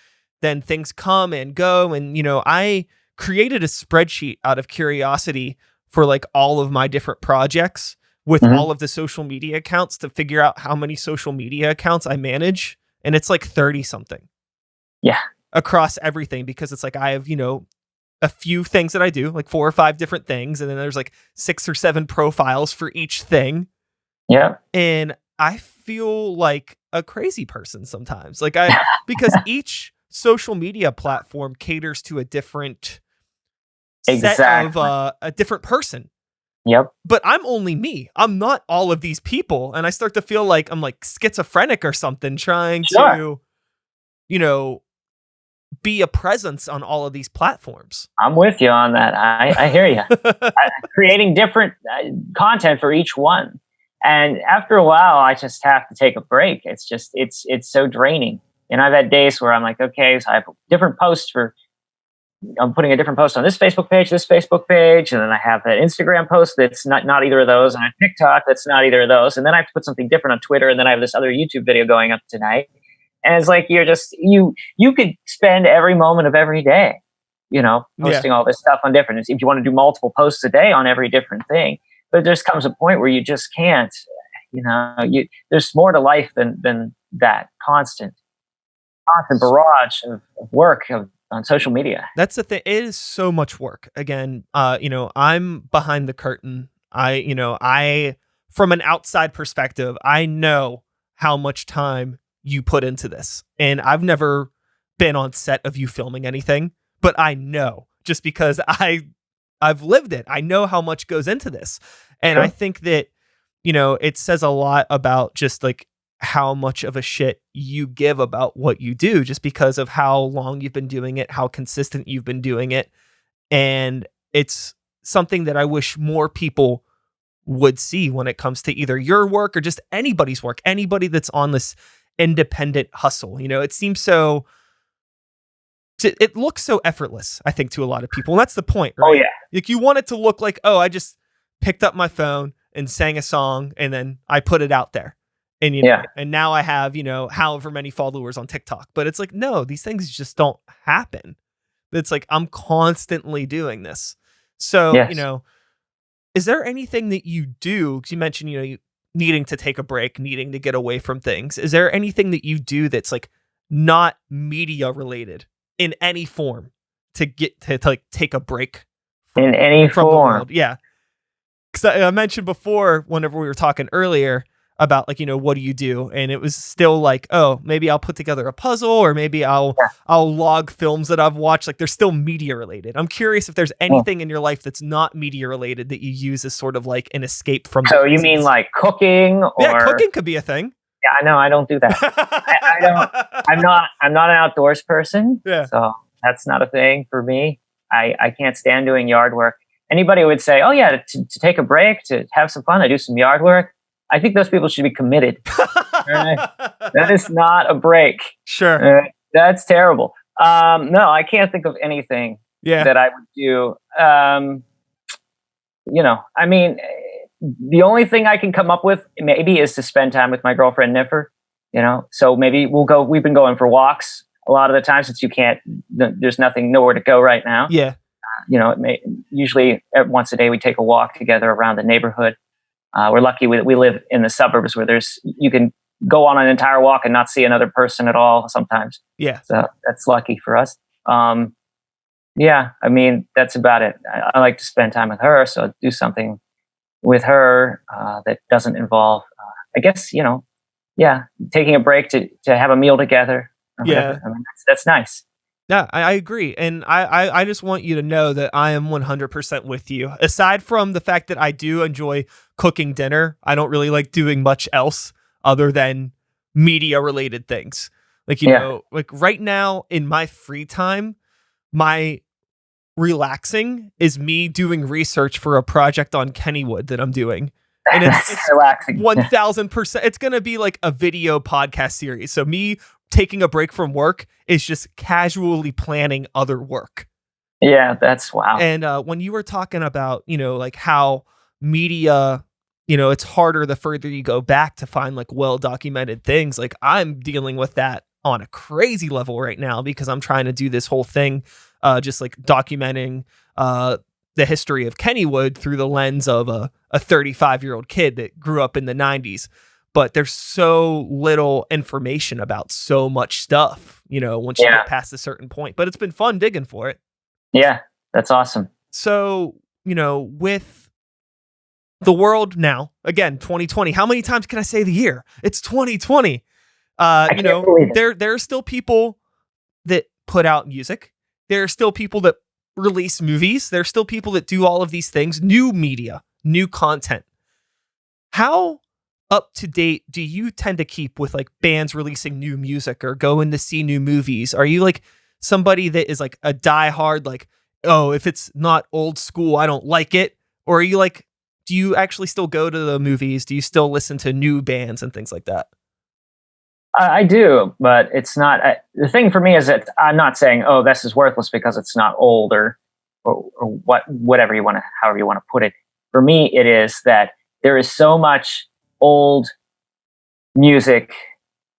then things come and go. And, I created a spreadsheet out of curiosity for like all of my different projects with all of the social media accounts to figure out how many social media accounts I manage. And it's like 30 something. Yeah. Across everything, because it's like I have, a few things that I do, like 4 or 5 different things. And then there's like 6 or 7 profiles for each thing. Yeah. And I feel like a crazy person sometimes. Like because each social media platform caters to a different set of a different person. Yep. But I'm only me. I'm not all of these people. And I start to feel like I'm like schizophrenic or something, trying to, be a presence on all of these platforms. I'm with you on that. I hear you. Creating different content for each one. And after a while, I just have to take a break. It's so draining. And I've had days where I'm like, okay, so I have different posts for, I'm putting a different post on this Facebook page, and then I have that Instagram post that's not either of those, and a TikTok that's not either of those, and then I have to put something different on Twitter, and then I have this other YouTube video going up tonight. And it's like you could spend every moment of every day, posting all this stuff on different. If you want to do multiple posts a day on every different thing, but there just comes a point where you just can't. There's more to life than that constant barrage of work on social media. That's the thing. It is so much work. Again, I'm behind the curtain. I from an outside perspective, I know how much time you put into this. And I've never been on set of you filming anything, but I know just because I've lived it. I know how much goes into this. And Sure. I think that, it says a lot about just like how much of a shit you give about what you do just because of how long you've been doing it, how consistent you've been doing it. And it's something that I wish more people would see when it comes to either your work or just anybody's work, anybody that's on this independent hustle. It seems it looks so effortless, I think, to a lot of people. And that's the point, right? Oh yeah. Like you want it to look like, oh, I just picked up my phone and sang a song and then I put it out there. And, and now I have, however many followers on TikTok. But it's like, no, these things just don't happen. It's like, I'm constantly doing this. So, Yes. Is there anything that you do? Because you mentioned, you needing to take a break, needing to get away from things. Is there anything that you do that's like not media related in any form to get to like take a break in any from the form? world? Yeah. Because I mentioned before, whenever we were talking earlier, about like, what do you do? And it was still like, oh, maybe I'll put together a puzzle or maybe I'll log films that I've watched. Like they're still media related. I'm curious if there's anything in your life that's not media related that you use as sort of like an escape from. So you mean like cooking? Or... Yeah, cooking could be a thing. Yeah, I know. I don't do that. I don't. I'm not an outdoors person. Yeah. So that's not a thing for me. I can't stand doing yard work. Anybody would say, oh yeah, to take a break, to have some fun, I do some yard work. I think those people should be committed. Right? That is not a break. Sure. That's terrible. No, I can't think of anything that I would do. I mean, the only thing I can come up with maybe is to spend time with my girlfriend Niffer. So maybe we've been going for walks a lot of the time since there's nowhere to go right now. Yeah. Usually once a day we take a walk together around the neighborhood. We're lucky we live in the suburbs where you can go on an entire walk and not see another person at all sometimes. Yeah. So that's lucky for us. I mean, that's about it. I like to spend time with her. So do something with her that doesn't involve, I guess, taking a break to have a meal together. Or whatever. I mean, that's nice. Yeah, I agree. And I just want you to know that I am 100% with you. Aside from the fact that I do enjoy cooking dinner, I don't really like doing much else other than media related things. Like, like right now in my free time, my relaxing is me doing research for a project on Kennywood that I'm doing. And it's relaxing. 1000%. It's going to be like a video podcast series. So me taking a break from work is just casually planning other work. Yeah, that's wow. And when you were talking about, like how media, it's harder the further you go back to find like well-documented things. Like I'm dealing with that on a crazy level right now because I'm trying to do this whole thing, just like documenting the history of Kennywood through the lens of a 35-year-old kid that grew up in the 90s. But there's so little information about so much stuff, once you get past a certain point. But it's been fun digging for it. Yeah, that's awesome. So, with the world now, again, 2020, how many times can I say the year? It's 2020. There are still people that put out music. There are still people that release movies. There are still people that do all of these things, new media, new content. How up to date do you tend to keep with like bands releasing new music or going to see new movies? Are you like somebody that is like a diehard, like, oh, if it's not old school, I don't like it? Or are you like do you actually still go to the movies? Do you still listen to new bands and things like that? I do, but it's not. The thing for me is that I'm not saying, "Oh, this is worthless" because it's not old or whatever you want to, however you want to put it. For me, it is that there is so much old music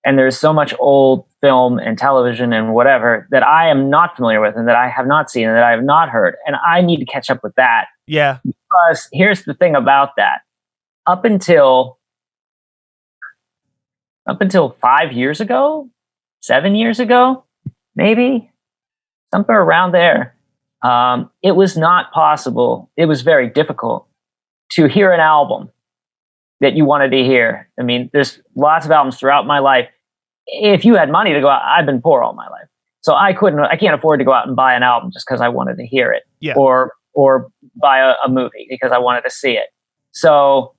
and there's so much old film and television and whatever that I am not familiar with and that I have not seen and that I have not heard, and I need to catch up with that. Yeah. Because here's the thing about that: up until 5 years ago, 7 years ago, maybe somewhere around there, it was not possible. It was very difficult to hear an album that you wanted to hear. I mean, there's lots of albums throughout my life. If you had money to go out, I've been poor all my life, so I can't afford to go out and buy an album just because I wanted to hear it, Yeah. or buy a movie because I wanted to see it. So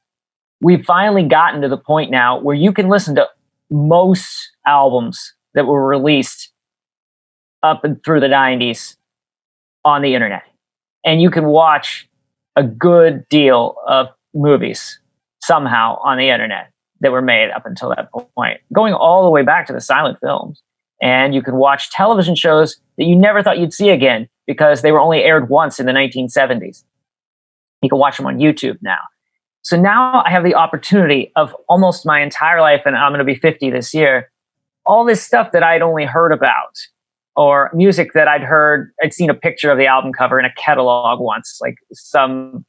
we've finally gotten to the point now where you can listen to most albums that were released up and through the 90s on the internet. And you can watch a good deal of movies somehow on the internet that were made up until that point, going all the way back to the silent films. And you can watch television shows that you never thought you'd see again because they were only aired once in the 1970s. You can watch them on YouTube now. So now I have the opportunity of almost my entire life, and I'm going to be 50 this year, all this stuff that I'd only heard about, or music that I'd seen a picture of the album cover in a catalog once, like some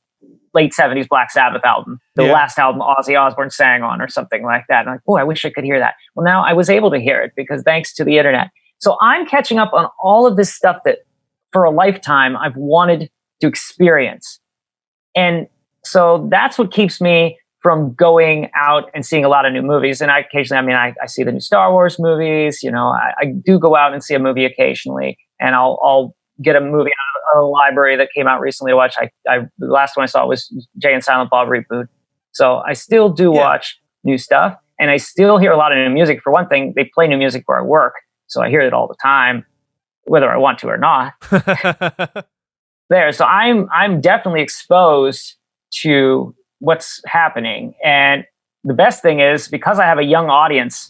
late 70s Black Sabbath album, the last album Ozzy Osbourne sang on or something like that. And I'm like, boy, I wish I could hear that. Well, now I was able to hear it because thanks to the internet. So I'm catching up on all of this stuff that for a lifetime I've wanted to experience. And so that's what keeps me from going out and seeing a lot of new movies. And I occasionally, I see the new Star Wars movies. You know, I do go out and see a movie occasionally, and I'll get a movie out of a library that came out recently to watch. The last one I saw was Jay and Silent Bob Reboot. So I still do watch new stuff, and I still hear a lot of new music. For one thing, they play new music where I work, so I hear it all the time, whether I want to or not. So I'm definitely exposed to what's happening. And the best thing is, because I have a young audience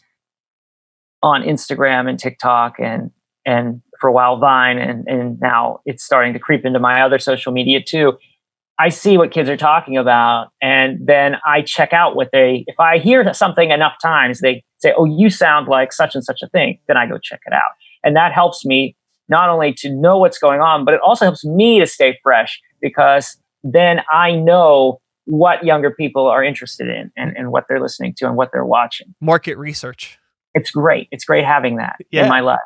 on Instagram and TikTok and for a while Vine, and now it's starting to creep into my other social media too, I see what kids are talking about, and then I check out if I hear something enough times, they say, "Oh, you sound like such and such a thing," then I go check it out. And that helps me not only to know what's going on, but it also helps me to stay fresh, because then I know what younger people are interested in and what they're listening to and what they're watching. Market research. It's great. It's great having that in my life.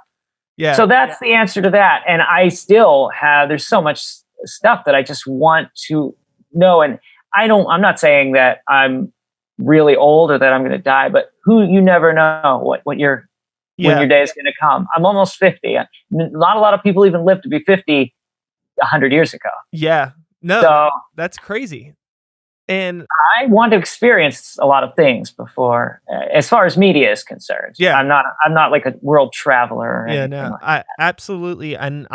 Yeah. So that's the answer to that. And I still there's so much stuff that I just want to know. And I'm not saying that I'm really old or that I'm going to die, but you never know when your day is going to come. I'm almost 50. Not a lot of people even live to be 50 100 years ago. Yeah. No, so, that's crazy. And I want to experience a lot of things before, as far as media is concerned. Yeah. I'm not like a world traveler. Absolutely. And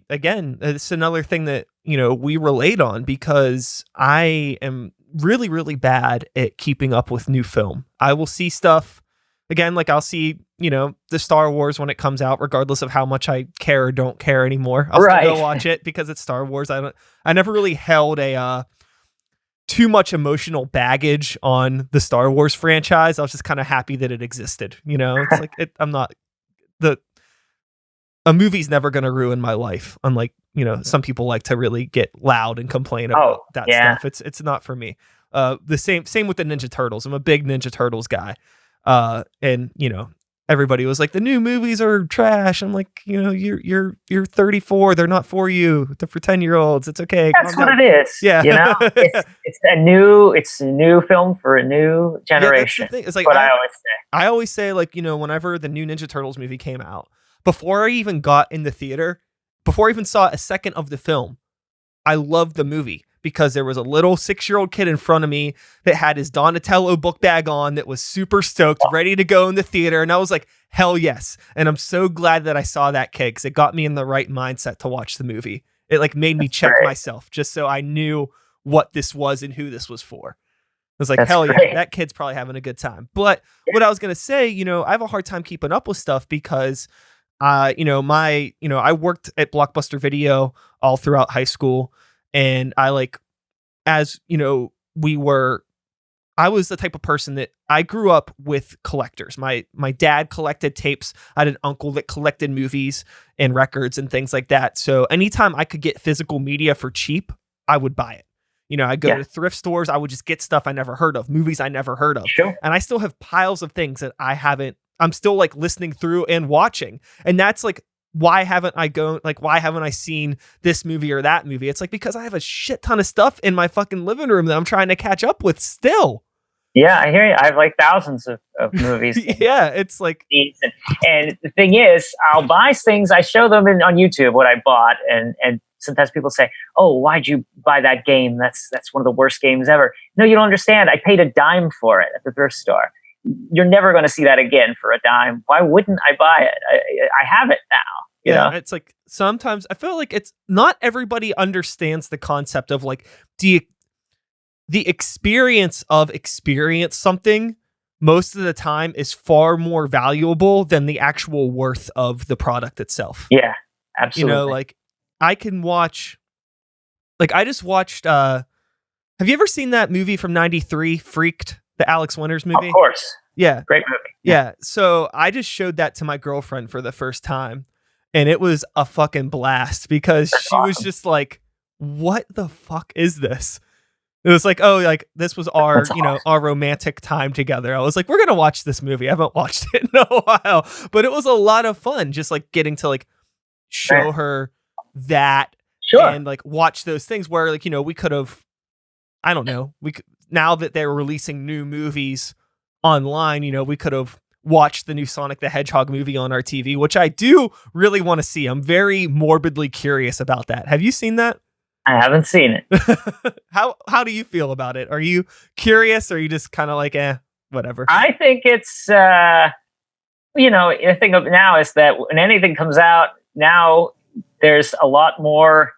again, it's another thing that, we relate on, because I am really, really bad at keeping up with new film. I will see stuff again, like I'll see, the Star Wars when it comes out, regardless of how much I care or don't care anymore. I'll still go watch it because it's Star Wars. I never really held too much emotional baggage on the Star Wars franchise. I was just kind of happy that it existed. It's like a movie's never going to ruin my life. Unlike, some people like to really get loud and complain about that stuff. It's not for me. The same with the Ninja Turtles. I'm a big Ninja Turtles guy. And everybody was like, the new movies are trash. I'm like, you're 34. They're not for you. They're for 10-year-olds. It's okay. That's what it is. Yeah. It's a new film for a new generation. That's the thing. It's like, what I always say, like, whenever the new Ninja Turtles movie came out, before I even got in the theater, before I even saw a second of the film, I loved the movie. Because there was a little 6-year-old kid in front of me that had his Donatello book bag on, that was super stoked, ready to go in the theater. And I was like, hell yes. And I'm so glad that I saw that kid, because it got me in the right mindset to watch the movie. It made me check myself, just so I knew what this was and who this was for. I was like, That's hell great. yeah, that kid's probably having a good time. But what I was going to say, I have a hard time keeping up with stuff because, I worked at Blockbuster Video all throughout high school. And I was the type of person that I grew up with collectors. My dad collected tapes. I had an uncle that collected movies and records and things like that. So anytime I could get physical media for cheap, I would buy it. I'd go to thrift stores. I would just get stuff I never heard of, movies I never heard of. Sure. And I still have piles of things that I'm still like listening through and watching. And that's like, why haven't I seen this movie or that movie? It's like, because I have a shit ton of stuff in my fucking living room that I'm trying to catch up with still. Yeah, I hear you. I have like thousands of movies. Yeah, it's like... And the thing is, I'll buy things, I show them on YouTube what I bought, and sometimes people say, oh, why'd you buy that game? That's one of the worst games ever. No, you don't understand. I paid a dime for it at the thrift store. You're never going to see that again for a dime. Why wouldn't I buy it? I have it now. You know? It's like sometimes I feel like it's not everybody understands the concept of like the experience something most of the time is far more valuable than the actual worth of the product itself. Yeah, absolutely. Like I can watch, like I just watched, have you ever seen that movie from 93, Freaked, the Alex Winters movie? Of course. Yeah. Great movie. Yeah. So I just showed that to my girlfriend for the first time and it was a fucking blast because she was just like, what the fuck is this? It was like, oh, like this was our, our romantic time together. I was like, we're going to watch this movie. I haven't watched it in a while, but it was a lot of fun. Just like getting to like show her that and like watch those things where like, we could have, I don't know. Now that they're releasing new movies online, we could have watched the new Sonic the Hedgehog movie on our TV, which I do really want to see. I'm very morbidly curious about that. Have you seen that? I haven't seen it. How do you feel about it? Are you curious or are you just kind of like, whatever? I think it's, the thing of now is that when anything comes out now, there's a lot more,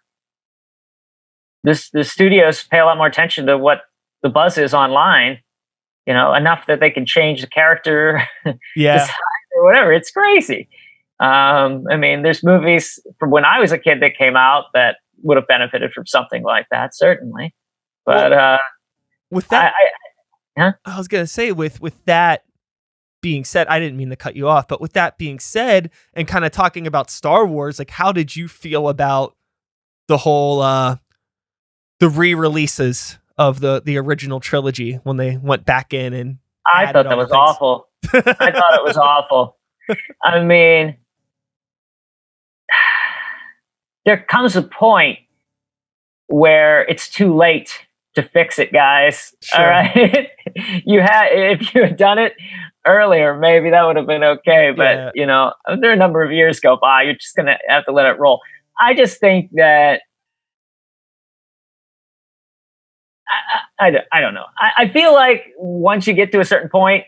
the studios pay a lot more attention to what the buzz is online, enough that they can change the character design or whatever. It's crazy. There's movies from when I was a kid that came out that would have benefited from something like that, certainly. But with that, I was gonna say with that being said, I didn't mean to cut you off, but with that being said, and kind of talking about Star Wars, like how did you feel about the whole the re-releases of the original trilogy when they went back in and I thought that was awful. I thought it was awful. I mean, there comes a point where it's too late to fix it, guys. Sure. All right. If you had done it earlier, maybe that would have been okay. But there are a number of years go by. You're just gonna have to let it roll. I just think that I don't know. I feel like once you get to a certain point,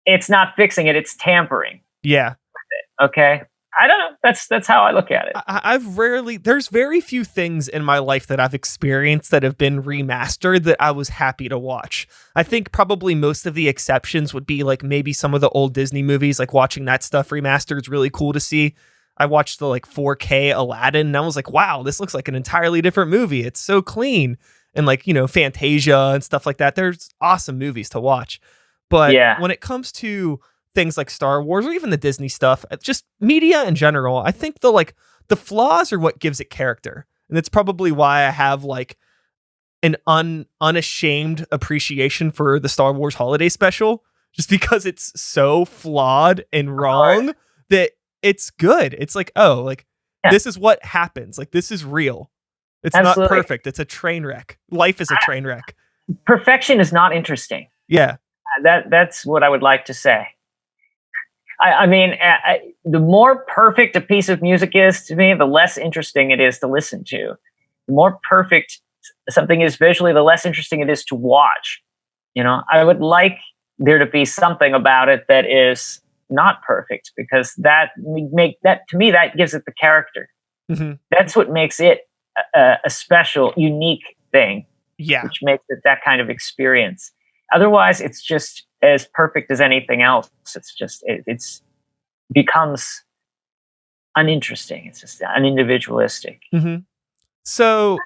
it's not fixing it; it's tampering. Yeah. With it, okay. I don't know. That's how I look at it. There's very few things in my life that I've experienced that have been remastered that I was happy to watch. I think probably most of the exceptions would be like maybe some of the old Disney movies, like watching that stuff remastered is really cool to see. I watched the like 4K Aladdin and I was like, wow, this looks like an entirely different movie. It's so clean. And like, Fantasia and stuff like that. There's awesome movies to watch. But when it comes to things like Star Wars or even the Disney stuff, just media in general, I think the flaws are what gives it character. And that's probably why I have like an unashamed appreciation for the Star Wars holiday special, just because it's so flawed and wrong that it's good. It's like, this is what happens. Like, this is real. It's not perfect. It's a train wreck. Life is a train wreck. Perfection is not interesting. Yeah. That's what I would like to say. The more perfect a piece of music is to me, the less interesting it is to listen to. The more perfect something is visually, the less interesting it is to watch. I would like there to be something about it that is not perfect, because that to me, that gives it the character. Mm-hmm. That's what makes it a special, unique thing. Yeah. which makes it that kind of experience. Otherwise, it's just as perfect as anything else. It's becomes uninteresting. It's just unindividualistic. Mm-hmm. So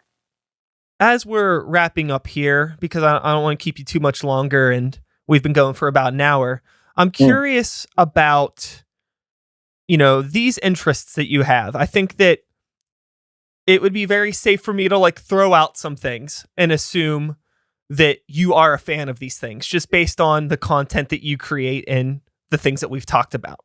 as we're wrapping up here, because I don't want to keep you too much longer, and we've been going for about an hour, I'm curious about, these interests that you have. I think that it would be very safe for me to like throw out some things and assume that you are a fan of these things just based on the content that you create and the things that we've talked about.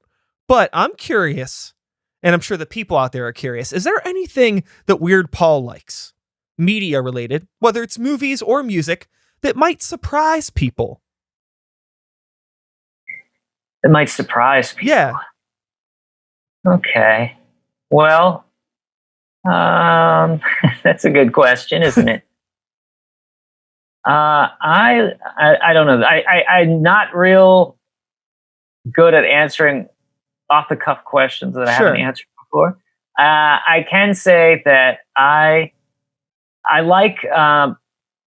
But I'm curious, and I'm sure the people out there are curious, is there anything that Weird Paul likes, media related, whether it's movies or music, that might surprise people? It might surprise people. Yeah. Okay. Well, that's a good question, isn't it? I don't know. I'm not real good at answering off the cuff questions that I haven't answered before. I can say that I like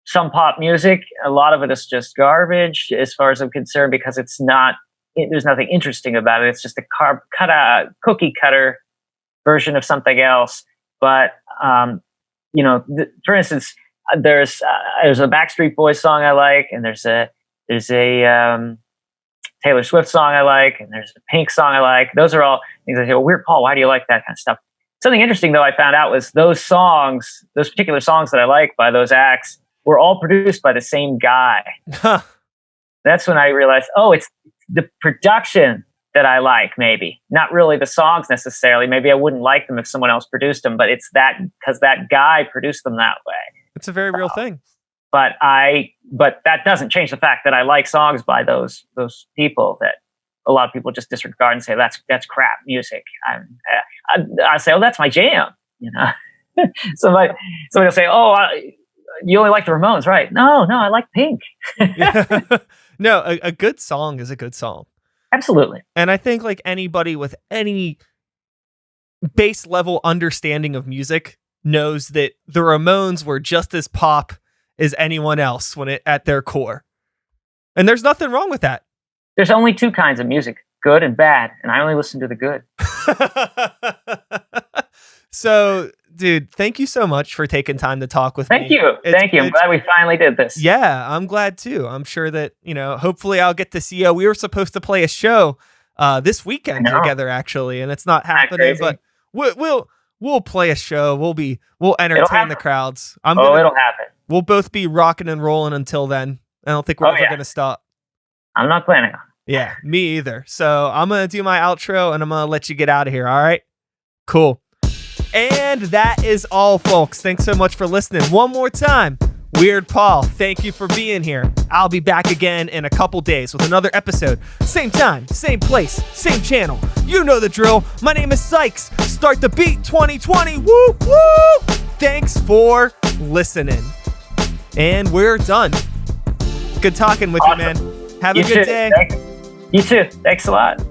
some pop music. A lot of it is just garbage, as far as I'm concerned, because there's nothing interesting about it. It's just a cookie cutter version of something else. But for instance, there's a Backstreet Boys song I like, and there's a Taylor Swift song I like, and there's a Pink song I like. Those are all things I say, well, Weird Paul, why do you like that kind of stuff? Something interesting, though, I found out was those particular songs that I like by those acts were all produced by the same guy. Huh. That's when I realized, it's the production that I like, maybe. Not really the songs necessarily. Maybe I wouldn't like them if someone else produced them, but it's that because that guy produced them that way. It's a very real thing. But that doesn't change the fact that I like songs by those people that a lot of people just disregard and say that's crap music. I say, that's my jam. Somebody will say, you only like the Ramones, right? No, I like Pink. No, a good song is a good song. Absolutely. And I think like anybody with any base level understanding of music knows that the Ramones were just as pop as anyone else at their core. And there's nothing wrong with that. There's only two kinds of music, good and bad, and I only listen to the good. So, dude, thank you so much for taking time to talk with me. Thank you. I'm glad we finally did this. Yeah, I'm glad too. I'm sure that, hopefully I'll get to see you. We were supposed to play a show this weekend together, actually, and it's not happening, but we'll play a show. We'll entertain the crowds. It'll happen. We'll both be rocking and rolling until then. I don't think we're ever going to stop. I'm not planning on. Yeah, me either. So I'm going to do my outro and I'm going to let you get out of here. All right? Cool. And that is all, folks. Thanks so much for listening. One more time, Weird Paul, thank you for being here. I'll be back again in a couple days with another episode. Same time, same place, same channel. You know the drill. My name is Sykes. Start the beat 2020. Woo, woo! Thanks for listening. And we're done. Good talking with you, man. Have a good day. You too. Thanks a lot.